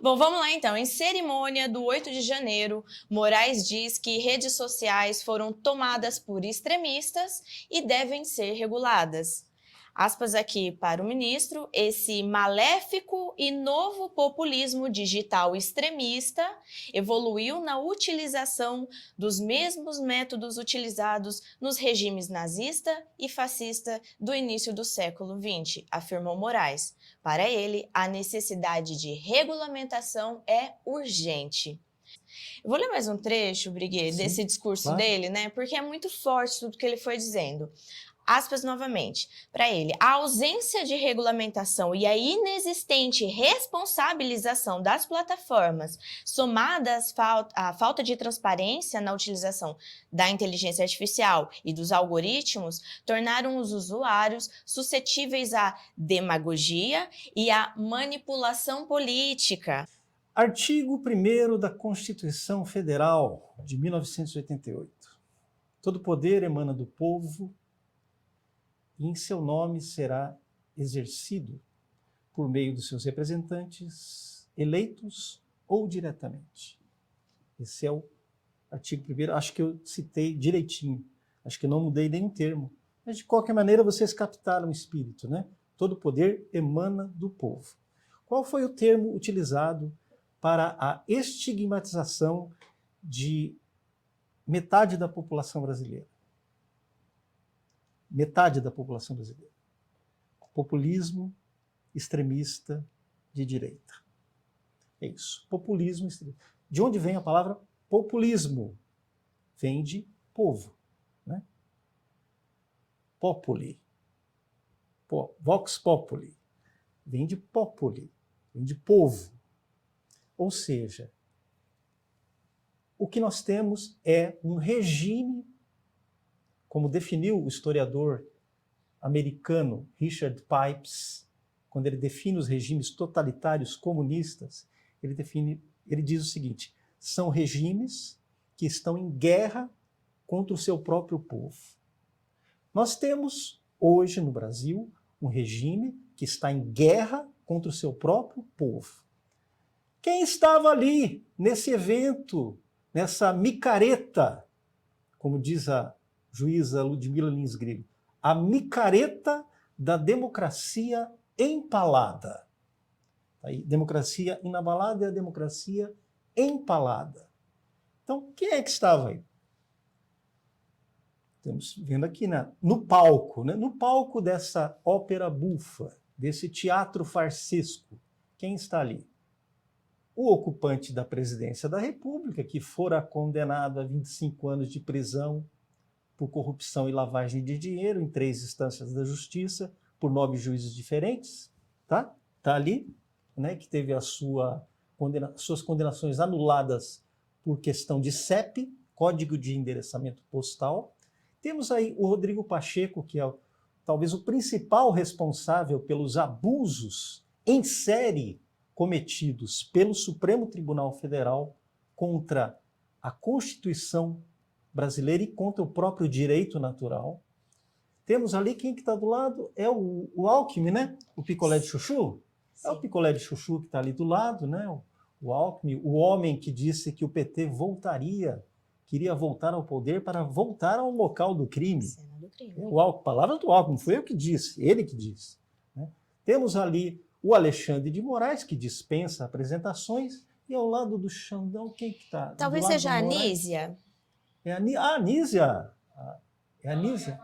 Bom, vamos lá então. Em cerimônia do 8 de janeiro, Moraes diz que redes sociais foram tomadas por extremistas e devem ser reguladas. Aspas aqui para o ministro: esse maléfico e novo populismo digital extremista evoluiu na utilização dos mesmos métodos utilizados nos regimes nazista e fascista do início do século XX, afirmou Moraes. Para ele, a necessidade de regulamentação é urgente. Eu vou ler mais um trecho, Briguet, Sim, desse discurso claro. dele, né? Porque é muito forte tudo que ele foi dizendo. Aspas novamente, para ele, a ausência de regulamentação e a inexistente responsabilização das plataformas, somadas à falta de transparência na utilização da inteligência artificial e dos algoritmos, tornaram os usuários suscetíveis à demagogia e à manipulação política. Artigo 1º da Constituição Federal de 1988. Todo poder emana do povo e em seu nome será exercido por meio dos seus representantes, eleitos ou diretamente. Esse é o artigo 1º. Acho que eu citei direitinho. Acho que não mudei nenhum termo. Mas, de qualquer maneira, vocês captaram o espírito, né? Todo poder emana do povo. Qual foi o termo utilizado para a estigmatização de metade da população brasileira? Metade da população brasileira. Populismo extremista de direita. É isso. Populismo extremista. De onde vem a palavra populismo? Vem de povo, né? Populi. Vox populi. Vem de populi. Vem de povo. Ou seja, o que nós temos é um regime, como definiu o historiador americano Richard Pipes, quando ele define os regimes totalitários comunistas, ele diz o seguinte: são regimes que estão em guerra contra o seu próprio povo. Nós temos hoje no Brasil um regime que está em guerra contra o seu próprio povo. Quem estava ali nesse evento, nessa micareta, como diz a juíza Ludmila Lins Grilo, a micareta da democracia empalada. Aí, democracia inabalada é a democracia empalada. Então, quem é que estava aí? Estamos vendo aqui no palco, né? No palco dessa ópera bufa, desse teatro farsesco. Quem está ali? O ocupante da presidência da República, que fora condenado a 25 anos de prisão por corrupção e lavagem de dinheiro em 3 instâncias da justiça, por 9 juízes diferentes, tá? Tá ali, né? Que teve suas condenações anuladas por questão de CEP, Código de Endereçamento Postal. Temos aí o Rodrigo Pacheco, que é talvez o principal responsável pelos abusos em série cometidos pelo Supremo Tribunal Federal contra a Constituição brasileira e contra o próprio direito natural. Temos ali quem que está do lado? É o Alckmin, né? O picolé de chuchu? Sim. É o picolé de chuchu que está ali do lado, né? O Alckmin, o homem que disse que o PT queria voltar ao poder para voltar ao local do crime. Cena do crime. Palavra do Alckmin, foi eu que disse, ele que disse. Né? Temos ali o Alexandre de Moraes, que dispensa apresentações, e ao lado do Xandão, quem que está? Talvez seja a Anísia. É a Anísia. É a Anísia?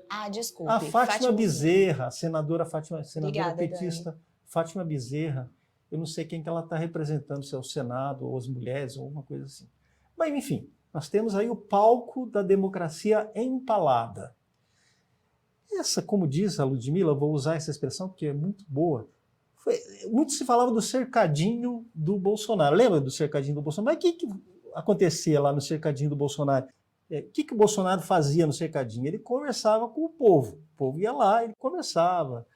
Ah, desculpe. A Fátima Bezerra, a senadora Obrigada, petista, Dani. Fátima Bezerra. Eu não sei quem que ela está representando, se é o Senado, ou as mulheres, ou alguma coisa assim. Mas, enfim, nós temos aí o palco da democracia empalada. Essa, como diz a Ludmila, vou usar essa expressão porque é muito boa, muito se falava do cercadinho do Bolsonaro. Lembra do cercadinho do Bolsonaro? Mas o que acontecia lá no cercadinho do Bolsonaro? O que o Bolsonaro fazia no cercadinho? Ele conversava com o povo ia lá, ele conversava,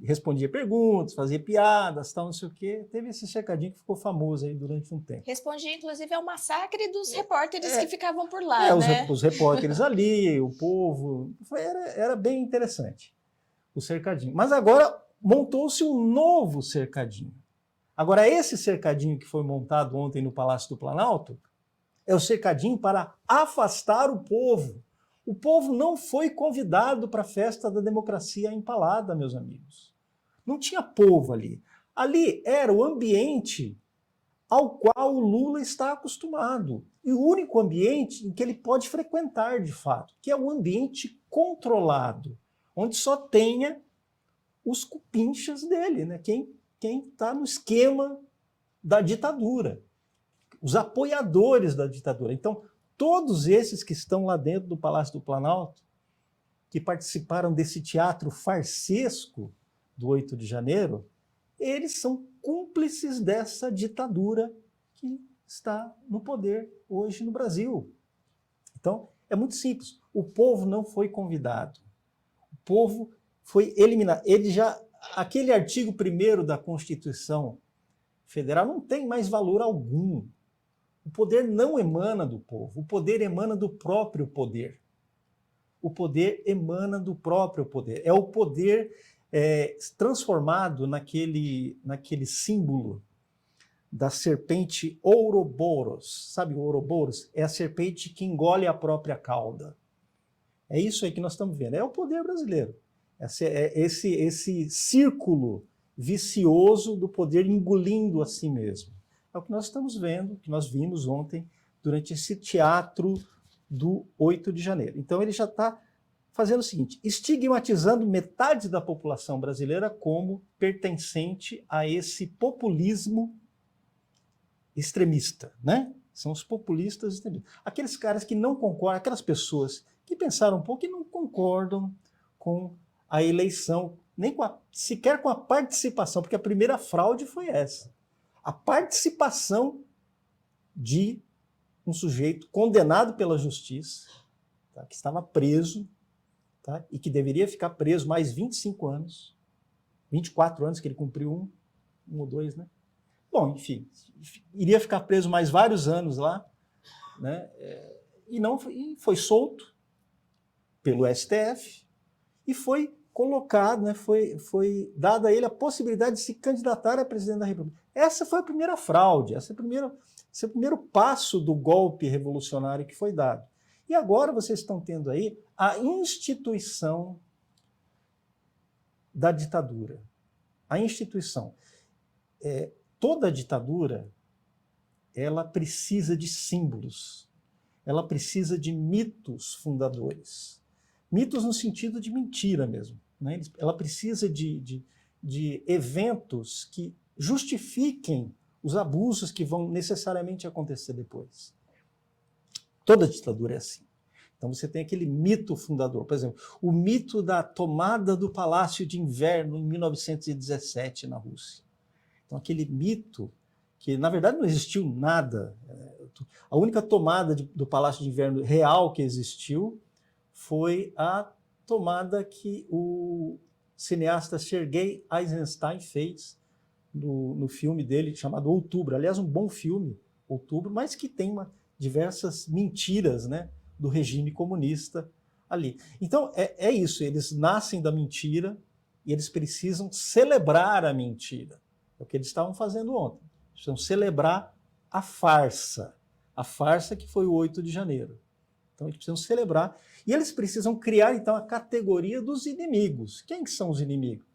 respondia perguntas, fazia piadas, tal, não sei o quê. Teve esse cercadinho que ficou famoso aí durante um tempo. Respondia, inclusive, ao massacre dos repórteres que ficavam por lá, né? Os repórteres ali, o povo. Era bem interessante o cercadinho. Mas agora montou-se um novo cercadinho. Agora, esse cercadinho que foi montado ontem no Palácio do Planalto é o cercadinho para afastar o povo. O povo não foi convidado para a festa da democracia empalada, meus amigos. Não tinha povo ali. Ali era o ambiente ao qual o Lula está acostumado. E o único ambiente em que ele pode frequentar, de fato, que é o ambiente controlado, onde só tenha os cupinchas dele, né? Quem está no esquema da ditadura, os apoiadores da ditadura. Então, todos esses que estão lá dentro do Palácio do Planalto, que participaram desse teatro farsesco do 8 de janeiro, eles são cúmplices dessa ditadura que está no poder hoje no Brasil. Então, é muito simples. O povo não foi convidado. O povo foi eliminado. Aquele artigo 1º da Constituição Federal não tem mais valor algum. O poder não emana do povo. O poder emana do próprio poder. O poder emana do próprio poder. É o poder transformado naquele símbolo da serpente Ouroboros. Sabe o Ouroboros? É a serpente que engole a própria cauda. É isso aí que nós estamos vendo. É o poder brasileiro. Esse círculo vicioso do poder engolindo a si mesmo. É o que nós estamos vendo, que nós vimos ontem durante esse teatro do 8 de janeiro. Então ele já está fazendo o seguinte, estigmatizando metade da população brasileira como pertencente a esse populismo extremista, né? São os populistas extremistas. Aqueles caras que não concordam, aquelas pessoas que pensaram um pouco e não concordam com a eleição, nem sequer com a participação, porque a primeira fraude foi essa. A participação de um sujeito condenado pela justiça, tá, que estava preso, tá, e que deveria ficar preso mais 25 anos, 24 anos que ele cumpriu um ou dois, né? Bom, enfim, iria ficar preso mais vários anos lá, né? E foi solto pelo STF e foi colocado, né? Foi dada a ele a possibilidade de se candidatar a presidente da República. Essa foi a primeira fraude, esse é o primeiro passo do golpe revolucionário que foi dado. E agora vocês estão tendo aí a instituição da ditadura. A instituição. Toda ditadura, ela precisa de símbolos, ela precisa de mitos fundadores. Mitos no sentido de mentira mesmo, né? Ela precisa de eventos que justifiquem os abusos que vão necessariamente acontecer depois. Toda ditadura é assim. Então você tem aquele mito fundador. Por exemplo, o mito da tomada do Palácio de Inverno em 1917 na Rússia. Então aquele mito que, na verdade, não existiu nada. A única tomada do Palácio de Inverno real que existiu foi a tomada que o cineasta Sergei Eisenstein fez no filme dele chamado Outubro. Aliás, um bom filme, Outubro, mas que tem diversas mentiras, né, do regime comunista ali. Então, é isso, eles nascem da mentira e eles precisam celebrar a mentira. É o que eles estavam fazendo ontem. Precisam celebrar a farsa que foi o 8 de janeiro. Então, eles precisam celebrar. E eles precisam criar, então, a categoria dos inimigos. Quem que são os inimigos?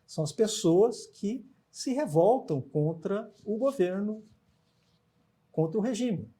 São as pessoas que se revoltam contra o governo, contra o regime.